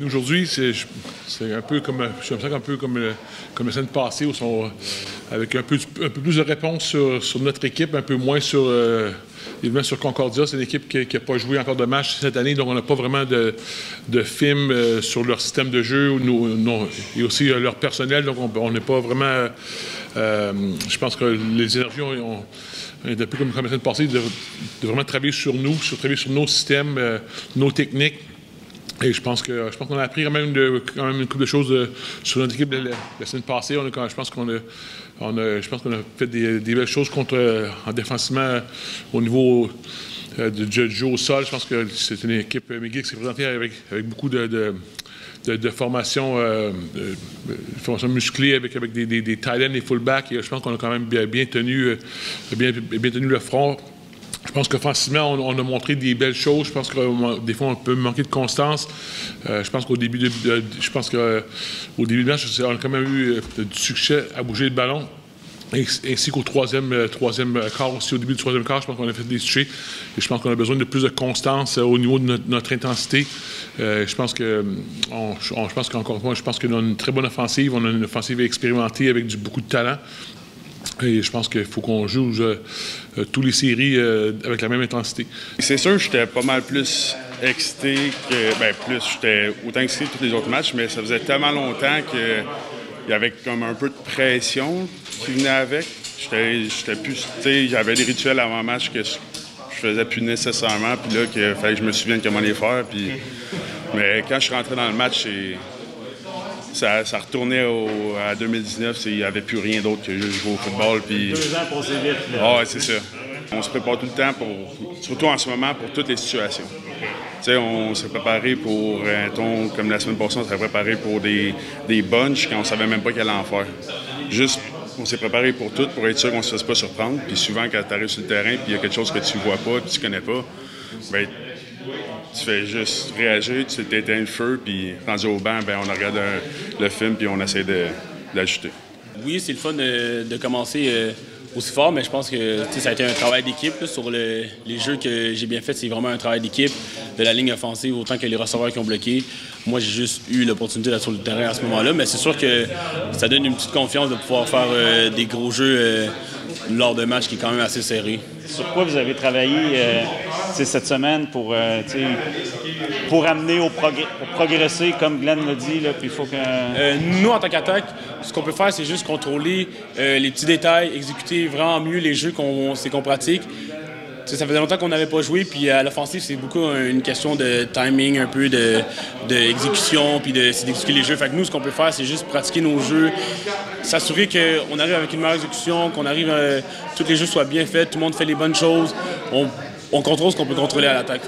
Aujourd'hui, c'est un peu comme, je me sens un peu comme la semaine passée, où avec un peu plus de réponses sur notre équipe, un peu moins évidemment sur Concordia. C'est une équipe qui n'a pas joué encore de match cette année, donc on n'a pas vraiment de film sur leur système de jeu et aussi leur personnel, donc on n'est pas vraiment... je pense que les énergies ont depuis comme la semaine passée, de vraiment travailler sur nos systèmes, nos techniques. Et je pense qu'on a appris quand même une couple de choses sur notre équipe la semaine passée. Je pense qu'on a fait des belles choses en défensivement au niveau du jeu au sol. Je pense que c'est une équipe McGill qui s'est présentée avec beaucoup de formation musclée avec des tight ends et fullbacks. Et je pense qu'on a quand même bien tenu le front. Je pense qu'offensivement, on a montré des belles choses. Je pense que des fois, on peut manquer de constance. Je pense qu'au début du match, on a quand même eu du succès à bouger le ballon. Ainsi qu'au troisième quart aussi, au début du troisième quart, je pense qu'on a fait des touchés. Et je pense qu'on a besoin de plus de constance au niveau de notre intensité. Je pense qu'encore une fois, je pense qu'on a une très bonne offensive. On a une offensive expérimentée avec beaucoup de talent. Et je pense qu'il faut qu'on joue toutes les séries avec la même intensité. C'est sûr que j'étais pas mal plus excité j'étais autant excité que tous les autres matchs, mais ça faisait tellement longtemps qu'il y avait comme un peu de pression qui venait avec. J'étais plus, tu sais, j'avais des rituels avant match que je faisais plus nécessairement, puis là, il fallait que je me souvienne comment les faire. Mais quand je suis rentré dans le match, ça retournait à 2019, il n'y avait plus rien d'autre que juste jouer au football. 2 ans pour vite. Ah, ouais, c'est ça. On se prépare tout le temps, surtout en ce moment, pour toutes les situations. Tu sais, on s'est préparé pour, comme la semaine passée, on s'est préparé pour des bunches quand on ne savait même pas qu'elle allait en faire. Juste, on s'est préparé pour tout, pour être sûr qu'on ne se fasse pas surprendre. Puis souvent, quand tu arrives sur le terrain et il y a quelque chose que tu vois pas, que tu connais pas, bien, tu fais juste réagir, tu t'éteins le feu, puis rendu au banc, bien, on regarde le film, puis on essaie d'ajouter. Oui, c'est le fun de commencer aussi fort, mais je pense que ça a été un travail d'équipe. Sur les jeux que j'ai bien faits, c'est vraiment un travail d'équipe, de la ligne offensive, autant que les receveurs qui ont bloqué. Moi, j'ai juste eu l'opportunité d'être sur le terrain à ce moment-là, mais c'est sûr que ça donne une petite confiance de pouvoir faire des gros jeux lors d'un match qui est quand même assez serré. Sur quoi vous avez travaillé cette semaine pour amener pour progresser, comme Glenn l'a dit, là, puis il faut que... Nous, en tant qu'attaque, ce qu'on peut faire, c'est juste contrôler les petits détails, exécuter vraiment mieux les jeux qu'on pratique. Ça faisait longtemps qu'on n'avait pas joué, puis à l'offensive, c'est beaucoup une question de timing, un peu d'exécution, puis d'exécuter les jeux. Fait que nous, ce qu'on peut faire, c'est juste pratiquer nos jeux, s'assurer qu'on arrive avec une meilleure exécution, qu'on arrive tous les jeux soient bien faits, tout le monde fait les bonnes choses. On contrôle ce qu'on peut contrôler à l'attaque.